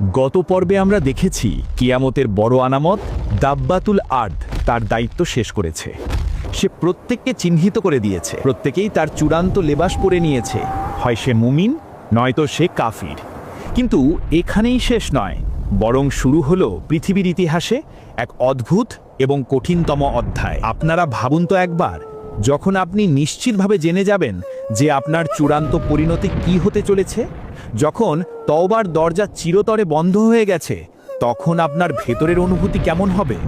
গত পর্বে আমরা দেখেছি কিয়ামতের বড় আলামত দাব্বাতুল আর্দ তার দায়িত্ব শেষ করেছে। সে প্রত্যেককে চিহ্নিত করে দিয়েছে, প্রত্যেকেই তার চূড়ান্ত লেবাস পরে নিয়েছে, হয় সে মুমিন নয়তো সে কাফির। কিন্তু এখানেই শেষ নয়, বরং শুরু হলো পৃথিবীর ইতিহাসে এক অদ্ভুত এবং কঠিনতম অধ্যায়। আপনারা ভাবুন তো একবার, যখন আপনি নিশ্চিতভাবে জেনে যাবেন যে আপনার চূড়ান্ত পরিণতি কি হতে চলেছে, যখন তওবার দরজা চিরতরে বন্ধ হয়ে গেছে, তখন আপনার ভেতরের অনুভূতি কেমন হবে?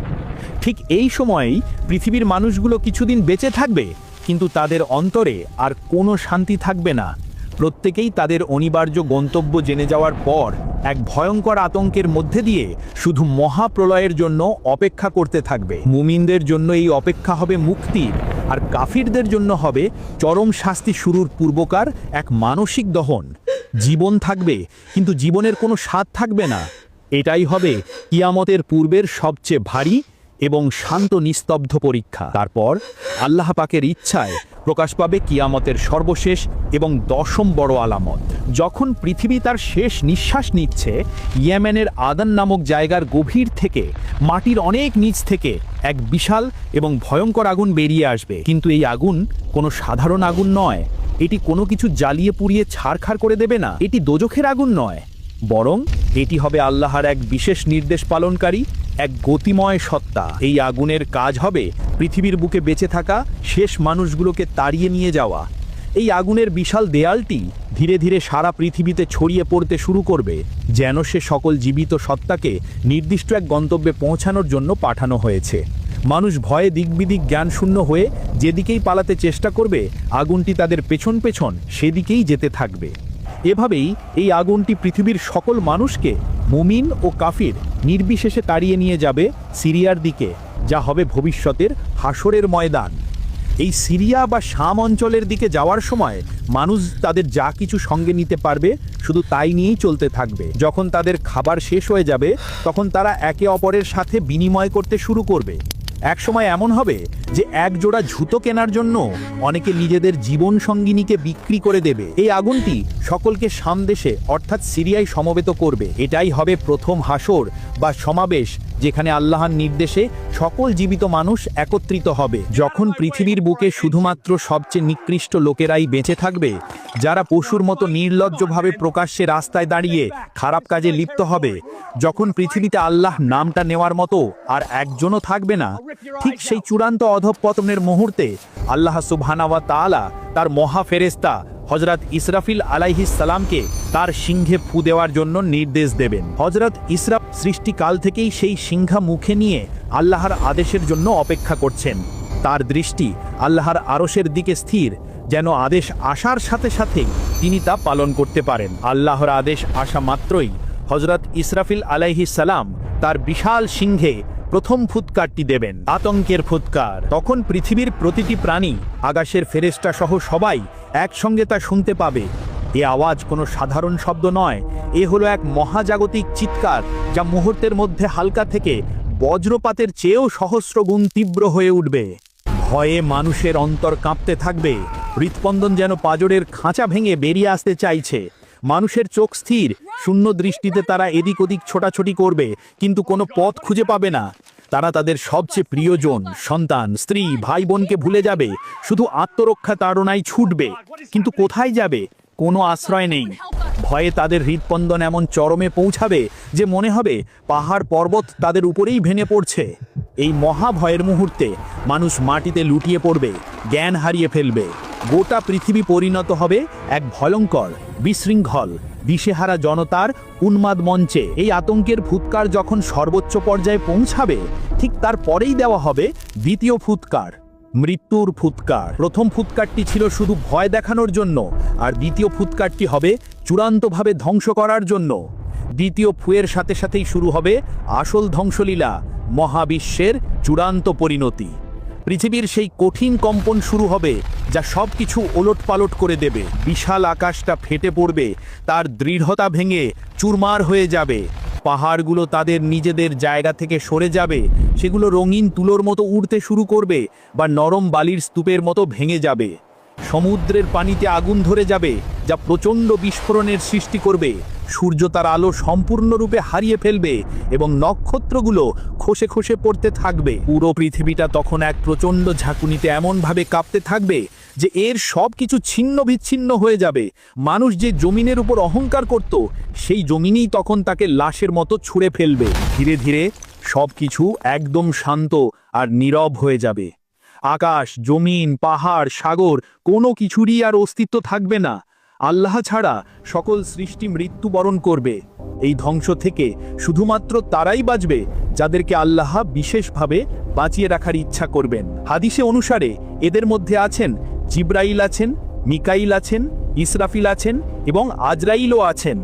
ঠিক এই সময়েই পৃথিবীর মানুষগুলো কিছুদিন বেঁচে থাকবে, কিন্তু তাদের অন্তরে আর কোনো শান্তি থাকবে না। প্রত্যেকেই তাদের অনিবার্য গন্তব্য জেনে যাওয়ার পর এক ভয়ঙ্কর আতঙ্কের মধ্যে দিয়ে শুধু মহাপ্রলয়ের জন্য অপেক্ষা করতে থাকবে। মুমিনদের জন্য এই অপেক্ষা হবে মুক্তির, আর কাফিরদের জন্য হবে চরম শাস্তি শুরুর পূর্বকার এক মানসিক দহন। জীবন থাকবে, কিন্তু জীবনের কোনো স্বাদ থাকবে না। এটাই হবে কিয়ামতের পূর্বের সবচেয়ে ভারী এবং শান্ত নিস্তব্ধ পরীক্ষা। তারপর আল্লাহ পাকের ইচ্ছায় প্রকাশ পাবে কিয়ামতের সর্বশেষ এবং দশম বড় আলামত। যখন পৃথিবী তার শেষ নিঃশ্বাস নিচ্ছে, ইয়েমেনের আদান নামক জায়গার গভীর থেকে, মাটির অনেক নিচ থেকে এক বিশাল এবং ভয়ঙ্কর আগুন বেরিয়ে আসবে। কিন্তু এই আগুন কোনো সাধারণ আগুন নয়, এটি কোনো কিছু জ্বালিয়ে পুড়িয়ে ছারখার করে দেবে না। এটি দোজখের আগুন নয়, বরং এটি হবে আল্লাহর এক বিশেষ নির্দেশ পালনকারী এক গতিময় সত্তা। এই আগুনের কাজ হবে পৃথিবীর বুকে বেঁচে থাকা শেষ মানুষগুলোকে তাড়িয়ে নিয়ে যাওয়া। এই আগুনের বিশাল দেয়ালটি ধীরে ধীরে সারা পৃথিবীতে ছড়িয়ে পড়তে শুরু করবে, যেন সে সকল জীবিত সত্তাকে নির্দিষ্ট এক গন্তব্যে পৌঁছানোর জন্য পাঠানো হয়েছে। মানুষ ভয়ে দিকবিদিক জ্ঞানশূন্য হয়ে যেদিকেই পালাতে চেষ্টা করবে, আগুনটি তাদের পেছন পেছন সেদিকেই যেতে থাকবে। এভাবেই এই আগুনটি পৃথিবীর সকল মানুষকে, মুমিন ও কাফির নির্বিশেষে তাড়িয়ে নিয়ে যাবে সিরিয়ার দিকে, যা হবে ভবিষ্যতের হাসরের ময়দান। এই সিরিয়া বা শাম অঞ্চলের দিকে যাওয়ার সময় মানুষ তাদের যা কিছু সঙ্গে নিতে পারবে শুধু তাই নিয়েই চলতে থাকবে। যখন তাদের খাবার শেষ হয়ে যাবে, তখন তারা একে অপরের সাথে বিনিময় করতে শুরু করবে। একসময় এমন হবে যে এক জোড়া জুতো কেনার জন্য অনেকে নিজেদের জীবন সঙ্গিনীকে বিক্রি করে দেবে। এই আগুনটি সকলকে শাম দেশে অর্থাৎ সিরিয়ায় সমবেত করবে। এটাই হবে প্রথম হাসর বা সমাবেশ, যেখানে আল্লাহর নির্দেশে সকল জীবিত মানুষ একত্রিত হবে। যখন পৃথিবীর বুকে শুধুমাত্র সবচেয়ে নিকৃষ্ট লোকেরাই বেঁচে থাকবে, যারা পশুর মতো নির্লজ্জভাবে প্রকাশ্যে রাস্তায় দাঁড়িয়ে খারাপ কাজে লিপ্ত হবে, যখন পৃথিবীতে আল্লাহ নামটা নেওয়ার মতো আর একজনও থাকবে না, ঠিক সেই চূড়ান্ত অধঃপতনের মুহূর্তে আল্লাহ সুবহানাহু ওয়া তাআলা তার মহা ফেরেশতা হযরত ইসরাফিল আলাইহিস সালামকে তার সিংহে ফু দেওয়ার জন্য নির্দেশ দেবেন। হযরত ইসরাফ সৃষ্টিকাল থেকেই সেই সিংহা মুখে নিয়ে আল্লাহর আদেশের জন্য অপেক্ষা করছেন। তার দৃষ্টি আল্লাহর আরশের দিকে স্থির, যেন আদেশ আসার সাথে সাথেই তিনি তা পালন করতে পারেন। আল্লাহর আদেশ আসা মাত্রই হযরত ইসরাফিল আলাইহিস সালাম তার বিশাল সিংহে প্রথম ফুৎকারটি দেবেন, আতঙ্কের ফুৎকার। তখন পৃথিবীর প্রতিটি প্রাণী, আকাশের ফেরেশতা সহ সবাই একসঙ্গে তা শুনতে পাবে। এ আওয়াজ কোনো সাধারণ শব্দ নয়, এ হলো এক মহাজাগতিক চিৎকার, যা মুহূর্তের মধ্যে হালকা থেকে বজ্রপাতের চেয়েও সহস্র গুণ তীব্র হয়ে উঠবে। ভয়ে মানুষের অন্তর কাঁপতে থাকবে, হৃৎস্পন্দন যেন পাঁজরের খাঁচা ভেঙে বেরিয়ে আসতে চাইছে। মানুষের চোখ স্থির, শূন্য দৃষ্টিতে তারা এদিক ওদিক ছোটাছুটি করবে, কিন্তু কোনো পথ খুঁজে পাবে না। তারা তাদের সবচেয়ে প্রিয়জন, সন্তান, স্ত্রী, ভাই বোনকে ভুলে যাবে, শুধু আত্মরক্ষা তাড়নায় ছুটবে। কিন্তু কোথায় যাবে? কোনো আশ্রয় নেই। ভয়ে তাদের হৃৎস্পন্দন এমন চরমে পৌঁছাবে যে মনে হবে পাহাড় পর্বত তাদের উপরেই ভেঙে পড়ছে। এই মহাভয়ের মুহূর্তে মানুষ মাটিতে লুটিয়ে পড়বে, জ্ঞান হারিয়ে ফেলবে। গোটা পৃথিবী পরিণত হবে এক ভয়ঙ্কর, বিশৃঙ্খল, দিশেহারা জনতার উন্মাদ মঞ্চে। এই আতঙ্কের ফুৎকার যখন সর্বোচ্চ পর্যায়ে পৌঁছাবে, ঠিক তারপরেই দেওয়া হবে দ্বিতীয় ফুৎকার, মৃত্যুর ফুৎকার। প্রথম ফুৎকারটি ছিল শুধু ভয় দেখানোর জন্য, আর দ্বিতীয় ফুৎকারটি হবে চূড়ান্তভাবে ধ্বংস করার জন্য। দ্বিতীয় ফুয়ের সাথে সাথেই শুরু হবে আসল ধ্বংসলীলা, মহাবিশ্বের চূড়ান্ত পরিণতি। পৃথিবীর সেই কঠিন কম্পন শুরু হবে, যা সব কিছু ওলটপালট করে দেবে। বিশাল আকাশটা ফেটে পড়বে, তার দৃঢ়তা ভেঙে চুরমার হয়ে যাবে। পাহাড়গুলো তাদের নিজেদের জায়গা থেকে সরে যাবে, সেগুলো রঙিন তুলোর মতো উড়তে শুরু করবে বা নরম বালির স্তূপের মতো ভেঙে যাবে। সমুদ্রের পানিতে আগুন ধরে যাবে, যা প্রচণ্ড বিস্ফোরণের সৃষ্টি করবে। সূর্য তার আলো সম্পূর্ণরূপে হারিয়ে ফেলবে এবং নক্ষত্রগুলো খসে খসে পড়তে থাকবে। পুরো পৃথিবীটা তখন এক প্রচণ্ড ঝাঁকুনিতে এমনভাবে কাঁপতে থাকবে যে এর সব কিছু ছিন্ন বিচ্ছিন্ন হয়ে যাবে। মানুষ যে জমিনের উপর অহংকার করত, সেই জমিনই তখন তাকে লাশের মতো ছুঁড়ে ফেলবে। ধীরে ধীরে সব কিছু একদম শান্ত আর নীরব হয়ে যাবে। আকাশ, জমিন, পাহাড়, সাগর কোনো কিছুরই আর অস্তিত্ব থাকবে না। আল্লাহ ছাড়া সকল সৃষ্টি মৃত্যুবরণ করবে। এই ধ্বংস থেকে শুধুমাত্র তারাই বাঁচবে যাদেরকে আল্লাহ বিশেষভাবে বাঁচিয়ে রাখার ইচ্ছা করবেন। হাদিসে অনুসারে এদের মধ্যে আছেন জিব্রাইল আছেন, মিকাইল আছেন, ইসরাফিল আছেন এবং আজরাইলও আছেন।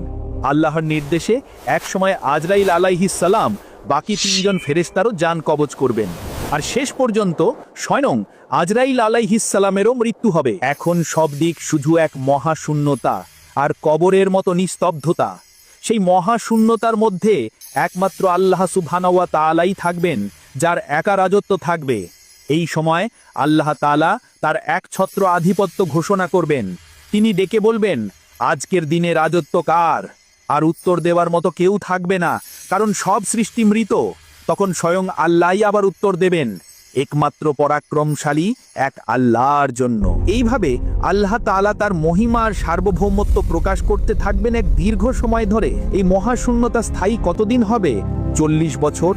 আল্লাহর নির্দেশে একসময় আজরাইল আলাইহিস সালাম বাকি 3 জন ফেরেশতারও জান কবজ করবেন, আর শেষ পর্যন্ত স্বয়ং আজরাইল আলাইহিস সালামেরও মৃত্যু হবে। এখন সব দিক শুধু এক মহাশূন্যতা আর কবরের মতো নিস্তব্ধতা। সেই মহাশূন্যতার মধ্যে একমাত্র আল্লাহ সুবহানাহু ওয়া তাআলাই থাকবেন, যার একা রাজত্ব থাকবে। এই সময় আল্লাহ তাআলা তার একছত্র আধিপত্য ঘোষণা করবেন। তিনি ডেকে বলবেন, আজকের দিনে রাজত্ব কার? আর উত্তর দেওয়ার মতো কেউ থাকবে না, কারণ সব সৃষ্টি মৃত। তখন স্বয়ং আল্লাহই আবার উত্তর দেবেন, একমাত্র পরাক্রমশালী এক আল্লাহর জন্য। এইভাবে আল্লাহ তাআলা তার মহিমা আর সার্বভৌমত্ব প্রকাশ করতে থাকবেন এক দীর্ঘ সময় ধরে। এই মহাশূন্যতা স্থায়ী কতদিন হবে? 40 বছর,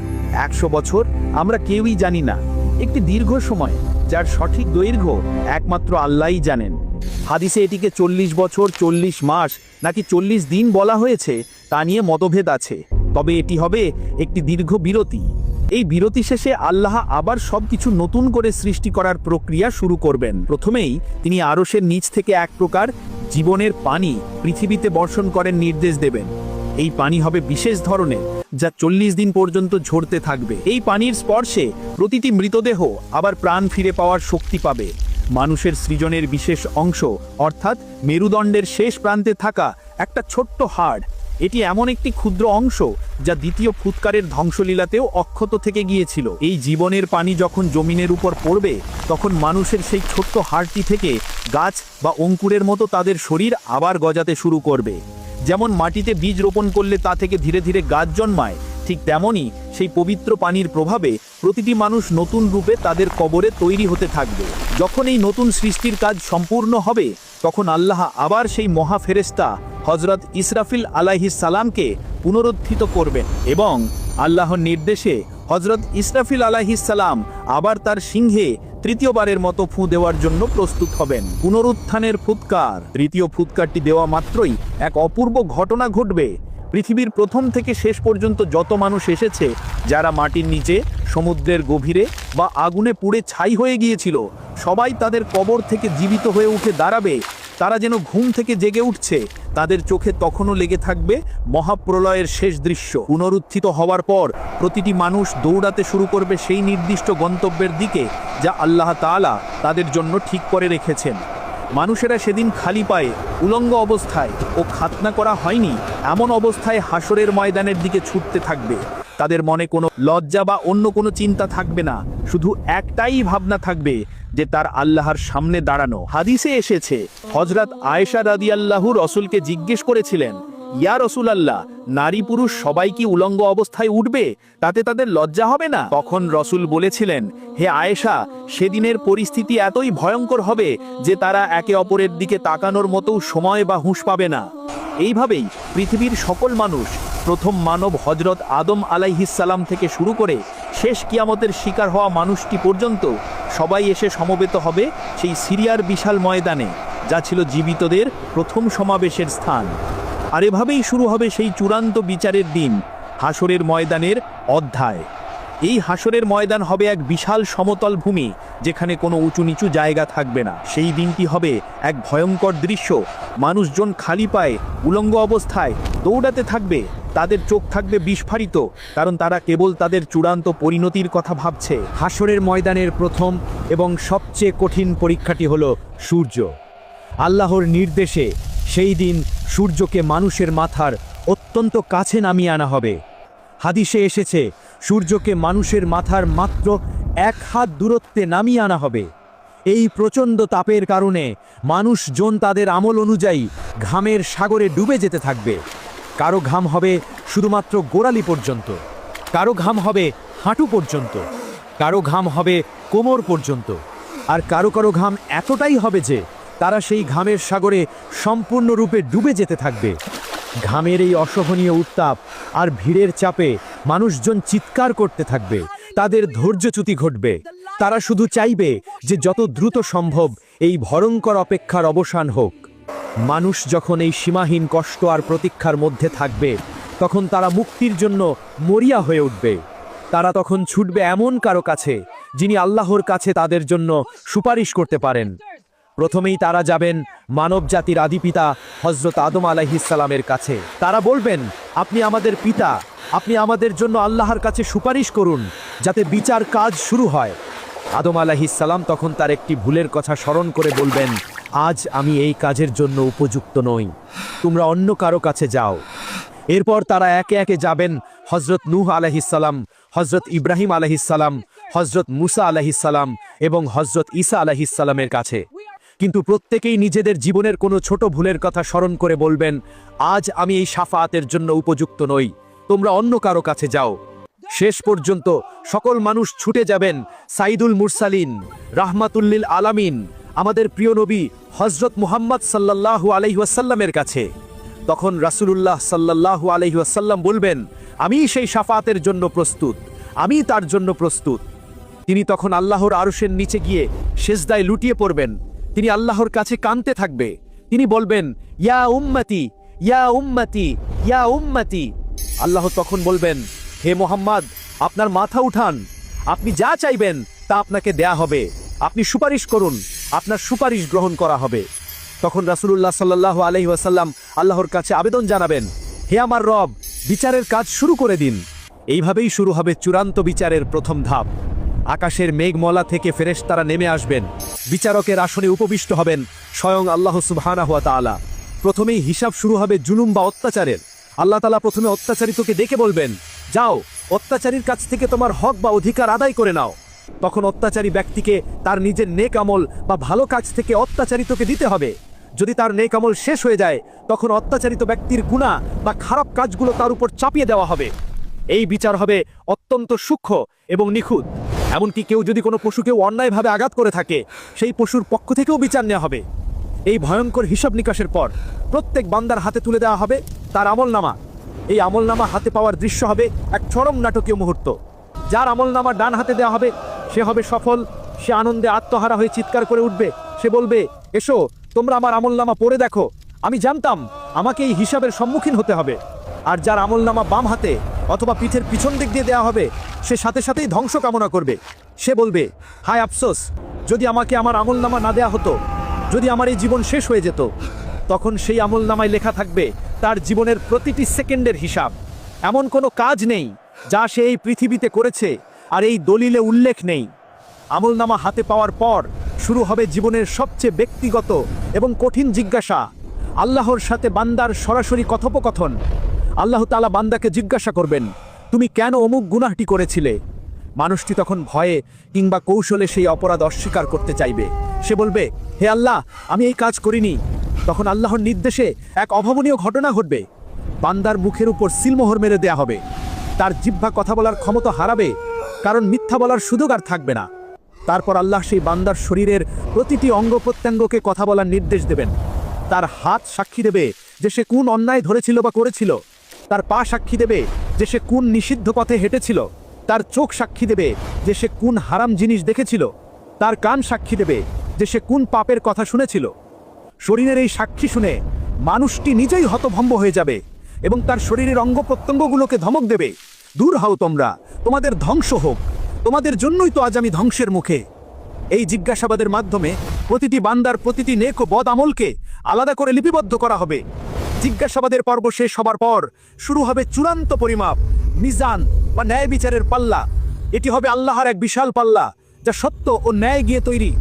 100 বছর, আমরা কেউই জানি না। একটি দীর্ঘ সময়, যার সঠিক দৈর্ঘ্য একমাত্র আল্লাহই জানেন। হাদিসে এটিকে 40 বছর, 40 মাস নাকি 40 দিন বলা হয়েছে তা নিয়ে মতভেদ আছে। তবে এটি হবে একটি দীর্ঘ বিরতি। এই বিরতি শেষে আল্লাহ আবার সবকিছু নতুন করে সৃষ্টি করার প্রক্রিয়া শুরু করবেন। প্রথমেই তিনি আরশের নিচ থেকে এক প্রকার জীবনের পানি পৃথিবীতে বর্ষণ করেন নির্দেশ দেবেন। এই পানি হবে বিশেষ ধরনের, যা 40 দিন পর্যন্ত ঝরতে থাকবে। এই পানির স্পর্শে প্রতিটি মৃতদেহ আবার প্রাণ ফিরে পাওয়ার শক্তি পাবে। মানুষের সৃজনের বিশেষ অংশ অর্থাৎ মেরুদণ্ডের শেষ প্রান্তে থাকা একটা ছোট্ট হাড়, এটি এমন একটি ক্ষুদ্র অংশ যা দ্বিতীয় ফুৎকারের ধ্বংসলীলাতেও অক্ষত থেকে গিয়েছিল। এই জীবনের পানি যখন জমিনের উপর পড়বে, তখন মানুষের সেই ছোট্ট হাড়টি থেকে গাছ বা অঙ্কুরের মতো তাদের শরীর আবার গজাতে শুরু করবে। যেমন মাটিতে বীজ রোপণ করলে তা থেকে ধীরে ধীরে গাছ জন্মায়, ঠিক তেমনই সেই পবিত্র পানির প্রভাবে প্রতিটি মানুষ নতুন রূপে তাদের কবরে তৈরি হতে থাকবে। যখন এই নতুন সৃষ্টির কাজ সম্পূর্ণ হবে, তখন আল্লাহ আবার সেই মহা ফেরেশতা হযরত ইসরাফিল আলাইহিস সালামকে পুনরুত্থিত করবেন এবং আল্লাহর নির্দেশে হযরত ইসরাফিল আলাইহিস সালাম আবার তার সিংহে তৃতীয়বারের মতো ফু দেওয়ার জন্য প্রস্তুত হবেন। পুনরুত্থানের ফুৎকার। তৃতীয় ফুৎকারটি দেওয়া মাত্রই এক অপূর্ব ঘটনা ঘটবে। পৃথিবীর প্রথম থেকে শেষ পর্যন্ত যত মানুষ এসেছে, যারা মাটির নিচে, সমুদ্রের গভীরে বা আগুনে পুড়ে ছাই হয়ে গিয়েছিল, সবাই তাদের কবর থেকে জীবিত হয়ে উঠে দাঁড়াবে। তারা যেন ঘুম থেকে জেগে উঠছে। তাদের চোখে তখনও লেগে থাকবে মহাপ্রলয়ের শেষ দৃশ্য। পুনরুত্থিত হওয়ার পর প্রতিটি মানুষ দৌড়াতে শুরু করবে সেই নির্দিষ্ট গন্তব্যের দিকে, যা আল্লাহ তাআলা তাদের জন্য ঠিক করে রেখেছেন। মানুষেরা সেদিন খালি পায়ে, উলঙ্গ অবস্থায় ও খাতনা করা হয়নি এমন অবস্থায় হাসরের ময়দানের দিকে ছুটতে থাকবে। তাদের মনে কোনো লজ্জা বা অন্য কোনো চিন্তা থাকবে না, শুধু একটাই ভাবনা থাকবে যে তার আল্লাহর সামনে দাঁড়ানো। হাদিসে এসেছে, হযরত আয়েশা রাদিয়াল্লাহু রাসূলকে জিজ্ঞেস করেছিলেন, ইয়া রাসূলুল্লাহ, নারী পুরুষ সবাই কি উলঙ্গ অবস্থায় উঠবে? তাতে তাদের লজ্জা হবে না? তখন রাসূল বলেছিলেন, হে আয়েশা, সেদিনের পরিস্থিতি এতই ভয়ঙ্কর হবে যে তারা একে অপরের দিকে তাকানোর মতো সময় বা হুঁশ পাবে না। এইভাবেই পৃথিবীর সকল মানুষ, প্রথম মানব হযরত আদম আলাইহিস সালাম থেকে শুরু করে শেষ কিয়ামতের শিকার হওয়া মানুষটি পর্যন্ত সবাই এসে সমবেত হবে সেই সিরিয়ার বিশাল ময়দানে, যা ছিল জীবিতদের প্রথম সমাবেশের স্থান। আর এভাবেই শুরু হবে সেই চূড়ান্ত বিচারের দিন, হাসরের ময়দানের অধ্যায়। এই হাসরের ময়দান হবে এক বিশাল সমতল ভূমি, যেখানে কোনো উঁচু নিচু জায়গা থাকবে না। সেই দিনটি হবে এক ভয়ঙ্কর দৃশ্য। মানুষজন খালি পায়ে, উলঙ্গ অবস্থায় দৌড়াতে থাকবে। তাদের চোখ থাকবে বিস্ফারিত, কারণ তারা কেবল তাদের চূড়ান্ত পরিণতির কথা ভাবছে। হাসরের ময়দানের প্রথম এবং সবচেয়ে কঠিন পরীক্ষাটি হলো সূর্য। আল্লাহর নির্দেশে সেই দিন সূর্যকে মানুষের মাথার অত্যন্ত কাছে নামিয়ে আনা হবে। হাদিসে এসেছে, সূর্যকে মানুষের মাথার মাত্র 1 হাত দূরত্বে নামিয়ে আনা হবে। এই প্রচণ্ড তাপের কারণে মানুষজন তাদের আমল অনুযায়ী ঘামের সাগরে ডুবে যেতে থাকবে। কারো ঘাম হবে শুধুমাত্র গোড়ালি পর্যন্ত, কারো ঘাম হবে হাঁটু পর্যন্ত, কারো ঘাম হবে কোমর পর্যন্ত, আর কারো কারো ঘাম এতটাই হবে যে তারা সেই ঘামের সাগরে সম্পূর্ণরূপে ডুবে যেতে থাকবে। ঘামের এই অসহনীয় উত্তাপ আর ভিড়ের চাপে মানুষজন চিৎকার করতে থাকবে, তাদের ধৈর্যচ্যুতি ঘটবে। তারা শুধু চাইবে যে যত দ্রুত সম্ভব এই ভয়ঙ্কর অপেক্ষার অবসান হোক। মানুষ যখন এই সীমাহীন কষ্ট আর প্রতীক্ষার মধ্যে থাকবে, তখন তারা মুক্তির জন্য মরিয়া হয়ে উঠবে। তারা তখন ছুটবে এমন কারো কাছে যিনি আল্লাহর কাছে তাদের জন্য সুপারিশ করতে পারেন। প্রথমেই তারা যাবেন মানব জাতির আদিপিতা হযরত আদম আলাইহিসসালামের কাছে। তারা বলবেন, আপনি আমাদের পিতা, আপনি আমাদের জন্য আল্লাহর কাছে সুপারিশ করুন যাতে বিচার কাজ শুরু হয়। আদম আলাইহিসসালাম তখন তার একটি ভুলের কথা স্মরণ করে বলবেন, আজ আমি এই কাজের জন্য উপযুক্ত নই, তোমরা অন্য কারো কাছে যাও। এরপর তারা একে একে যাবেন হযরত নূহ আলাইহিসসালাম, হযরত ইব্রাহিম আলাইহিসসালাম, হযরত মুসা আলাইহিসসালাম এবং হযরত ঈসা আলাইহিসসালামের কাছে। কিন্তু প্রত্যেকেই নিজেদের জীবনের কোনো ছোট ভুলের কথা স্মরণ করে বলবেন, আজ আমি এই শাফাআতের জন্য উপযুক্ত নই, তোমরা অন্য কারো কাছে যাও। শেষ পর্যন্ত সকল মানুষ ছুটে যাবেন সাইদুল মুরসালিন, রাহমাতুল্লিল আলামিন, আমাদের প্রিয় নবী হযরত মুহাম্মদ সাল্লাল্লাহু আলাইহি ওয়াসাল্লামের কাছে। তখন রাসূলুল্লাহ সাল্লাল্লাহু আলাইহি ওয়াসাল্লাম বলবেন, আমি সেই শাফাআতের জন্য প্রস্তুত, আমি তার জন্য প্রস্তুত। তিনি তখন আল্লাহর আরশের নিচে গিয়ে সেজদায় লুটিয়ে পড়বেন। তিনি আল্লাহর কাছে কাঁদতে থাকবে। তিনি বলবেন, ইয়া উম্মতি, ইয়া উম্মতি, ইয়া উম্মতি। আল্লাহ তখন বলবেন, হে মুহাম্মদ, আপনার মাথা উঠান, আপনি যা চাইবেন তা আপনাকে দেয়া হবে, আপনি সুপারিশ করুন, আপনার সুপারিশ গ্রহণ করা হবে। তখন রাসূলুল্লাহ সাল্লাল্লাহু আলাইহি ওয়াসাল্লাম আল্লাহর কাছে আবেদন জানাবেন, হে আমার রব, বিচারের কাজ শুরু করে দিন। এইভাবেই শুরু হবে চূড়ান্ত বিচারের প্রথম ধাপ। আকাশের মেঘমালা থেকে ফেরেশতারা নেমে আসবেন, বিচারকের আসনে উপবিষ্ট হবেন স্বয়ং আল্লাহ সুবহানাহু ওয়া তাআলা। প্রথমেই হিসাব শুরু হবে জুলুম বা অত্যাচারের। আল্লাহ তাআলা প্রথমে অত্যাচারিতকে ডেকে বলবেন, যাও, অত্যাচারীর কাছ থেকে তোমার হক বা অধিকার আদায় করে নাও। তখন অত্যাচারী ব্যক্তিকে তার নিজের নেক আমল বা ভালো কাজ থেকে অত্যাচারিতকে দিতে হবে। যদি তার নেক আমল শেষ হয়ে যায়, তখন অত্যাচারিত ব্যক্তির গুনাহ বা খারাপ কাজগুলো তার উপর চাপিয়ে দেওয়া হবে। এই বিচার হবে অত্যন্ত সূক্ষ্ম এবং নিখুঁত। এমনকি কেউ যদি কোনো পশুকেও অন্যায়ভাবে আঘাত করে থাকে, সেই পশুর পক্ষ থেকেও বিচার নেওয়া হবে। এই ভয়ঙ্কর হিসাব নিকাশের পর প্রত্যেক বান্দার হাতে তুলে দেওয়া হবে তার আমলনামা। এই আমলনামা হাতে পাওয়ার দৃশ্য হবে এক চরম নাটকীয় মুহূর্ত। যার আমলনামা ডান হাতে দেওয়া হবে সে হবে সফল, সে আনন্দে আত্মহারা হয়ে চিৎকার করে উঠবে। সে বলবে, এসো, তোমরা আমার আমলনামা পড়ে দেখো, আমি জানতাম আমাকে এই হিসাবের সম্মুখীন হতে হবে। আর যার আমলনামা বাম হাতে অথবা পিঠের পিছন দিক দিয়ে দেওয়া হবে, সে সাথে সাথেই ধ্বংস কামনা করবে। সে বলবে, হায় আফসোস, যদি আমাকে আমার আমলনামা না দেয়া হতো, যদি আমার এই জীবন শেষ হয়ে যেত। তখন সেই আমলনামায় লেখা থাকবে তার জীবনের প্রতিটি সেকেন্ডের হিসাব। এমন কোনো কাজ নেই যা সে এই পৃথিবীতে করেছে আর এই দলিলে উল্লেখ নেই। আমলনামা হাতে পাওয়ার পর শুরু হবে জীবনের সবচেয়ে ব্যক্তিগত এবং কঠিন জিজ্ঞাসা, আল্লাহর সাথে বান্দার সরাসরি কথোপকথন। আল্লাহ তাআলা বান্দাকে জিজ্ঞাসা করবেন, তুমি কেন অমুক গুনাহটি করেছিলে? মানুষটি তখন ভয়ে কিংবা কৌশলে সেই অপরাধ অস্বীকার করতে চাইবে। সে বলবে, হে আল্লাহ, আমি এই কাজ করিনি। তখন আল্লাহর নির্দেশে এক অভাবনীয় ঘটনা ঘটবে। বান্দার মুখের উপর সিলমোহর মেরে দেয়া হবে। তার জিহ্বা কথা বলার ক্ষমতা হারাবে, কারণ মিথ্যা বলার সুযোগ আর থাকবে না। তারপর আল্লাহ সেই বান্দার শরীরের প্রতিটি অঙ্গ প্রত্যঙ্গকে কথা বলার নির্দেশ দেবেন। তার হাত সাক্ষী দেবে যে সে কোন অন্যায় ধরেছিল বা করেছিল। তার পা সাক্ষী দেবে যে সে কোন নিষিদ্ধ পথে হেঁটেছিল। তার চোখ সাক্ষী দেবে যে সে কোন হারাম জিনিস দেখেছিল। তার কান সাক্ষী দেবে যে সে কোন পাপের কথা শুনেছিল। শরীরের এই সাক্ষী শুনে মানুষটি নিজেই হতভম্ব হয়ে যাবে এবং তার শরীরের অঙ্গ প্রত্যঙ্গগুলোকে ধমক দেবে, দূর হও তোমরা, তোমাদের ধ্বংস হোক, তোমাদের জন্যই তো আজ আমি ধ্বংসের মুখে। এই জিজ্ঞাসাবাদের মাধ্যমে প্রতিটি বান্দার প্রতিটি নেক ও বদ আমলকে আলাদা করে লিপিবদ্ধ করা হবে। জিজ্ঞাসাবাদের পর্ব শেষ হবার পর শুরু হবে চূড়ান্ত পরিমাপ, মিজান বা ন্যায় বিচারের পাল্লা। এটি হবে আল্লাহর এক বিশাল পাল্লা, যা সত্য ও ন্যায় গিয়ে তৈরি।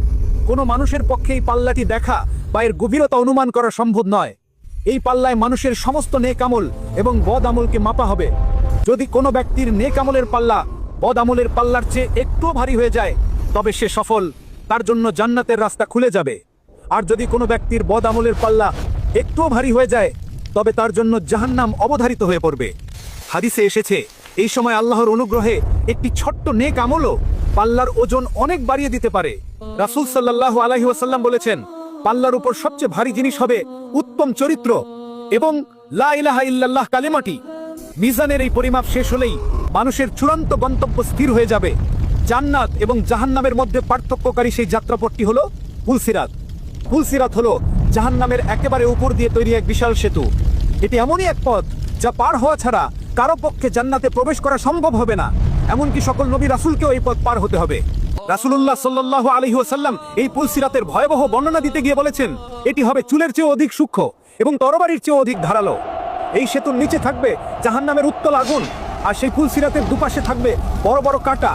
কোনো মানুষের পক্ষে এই পাল্লাটি দেখা বা এর গভীরতা অনুমান করা সম্ভব নয়। এই পাল্লায় মানুষের সমস্ত নেক আমল এবং বদ আমলকে মাপা হবে। যদি কোনো ব্যক্তির নেক আমলের পাল্লা বদ আমলের পাল্লার চেয়ে একটু ভারী হয়ে যায়, তবে সে সফল, তার জন্য জান্নাতের রাস্তা খুলে যাবে। আর যদি কোনো ব্যক্তির বদ আমলের পাল্লা একটুও ভারী হয়ে যায়, তবে তার জন্য জাহান্নাম অবধারিত হয়ে পড়বে। হাদিসে এসেছে, এই সময় আল্লাহর অনুগ্রহে একটি ছোট্ট নেক আমলও পাল্লার ওজন অনেক বাড়িয়ে দিতে পারে। রাসূল সাল্লাল্লাহু আলাইহি ওয়াসাল্লাম বলেছেন, পাল্লার উপর সবচেয়ে ভারী জিনিস হবে উত্তম চরিত্র এবং লা ইলাহা ইল্লাল্লাহ কালেমাটি। মিজানের এই পরিমাপ শেষ হলেই মানুষের চূড়ান্ত গন্তব্য স্থির হয়ে যাবে। জান্নাত এবং জাহান্নামের মধ্যে পার্থক্যকারী সেই যাত্রাপথটি হলো পুলসিরাত। পুলসিরাত হলো জাহান্নামের একেবারে উপর দিয়ে তৈরি এক বিশাল সেতু। এটি এমনই এক পথ যা পার হওয়া ছাড়া কারো পক্ষে জান্নাতে প্রবেশ করা সম্ভব হবে না। এমনকি সকল নবী রাসূলকেও এই পথ পার হতে হবে। রাসূলুল্লাহ সাল্লাল্লাহু আলাইহি ওয়াসাল্লাম এই পুলসিরাতের ভয়াবহ বর্ণনা দিতে গিয়ে বলেছেন, এটি হবে চুলের চেয়েও অধিক সূক্ষ্ম এবং তরবারির চেয়েও অধিক ধারালো। এই সেতুর নিচে থাকবে জাহান্নামের উত্তল আগুন, আর সেই পুলসিরাতের দুপাশে থাকবে বড় বড় কাঁটা।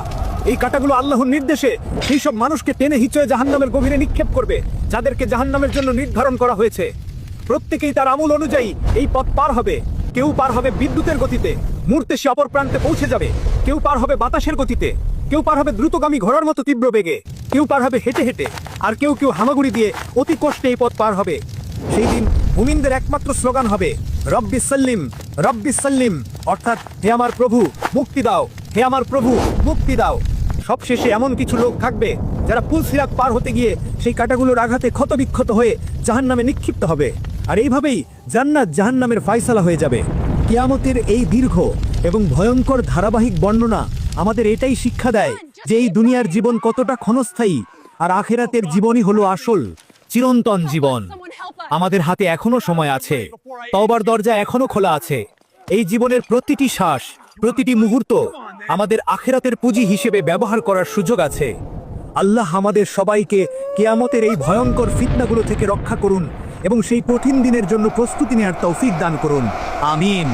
এই কাঁটাগুলো আল্লাহর নির্দেশে সেই সব মানুষকে টেনে হিচড়ে জাহান্নামের গভীরে নিক্ষেপ করবে, যাদেরকে জাহান্নামের জন্য নির্ধারণ করা হয়েছে। প্রত্যেকেই তার আমল অনুযায়ী এই পথ পার হবে। কেউ পার হবে বিদ্যুতের গতিতে, মুহূর্তে সে অপর প্রান্তে পৌঁছে যাবে। কেউ পার হবে বাতাসের গতিতে, কেউ পার হবে দ্রুতগামী ঘোড়ার মতো তীব্র বেগে, কেউ পার হবে হেঁটে হেঁটে, আর কেউ কেউ হামাগুড়ি দিয়ে অতি কষ্টে এই পথ পার হবে। সেই দিন মুমিনদের একমাত্র স্লোগান হবে রব্বিস সাল্লিম, রব্বিস সাল্লিম, অর্থাৎ হে আমার প্রভু মুক্তি দাও, হে আমার প্রভু মুক্তি দাও। সবশেষে এমন কিছু লোক থাকবে যারা পুলসিরাত পার হতে গিয়ে সেই কাঁটাগুলোর আঘাতে ক্ষতবিক্ষত হয়ে জাহান্নামে নিক্ষিপ্ত হবে। আর এইভাবেই জান্নাত জাহান্নামের ফায়সালা হয়ে যাবে। কিয়ামতের এই দীর্ঘ এবং ভয়ঙ্কর ধারাবাহিক বর্ণনা আমাদের এটাই শিক্ষা দেয় যে এই দুনিয়ার জীবন কতটা ক্ষণস্থায়ী, আর আখিরাতের জীবনই হলো আসল চিরন্তন জীবন। আমাদের হাতে এখনো সময় আছে, তওবার দরজা এখনো খোলা আছে। এই জীবনের প্রতিটি শ্বাস, প্রতিটি মুহূর্ত আমাদের আখিরাতের পুঁজি হিসেবে ব্যবহার করার সুযোগ আছে। আল্লাহ আমাদের সবাইকে কিয়ামতের এই ভয়ঙ্কর ফিতনাগুলো থেকে রক্ষা করুন এবং সেই কঠিন দিনের জন্য প্রস্তুতি নেওয়ার তৌফিক দান করুন। আমিন।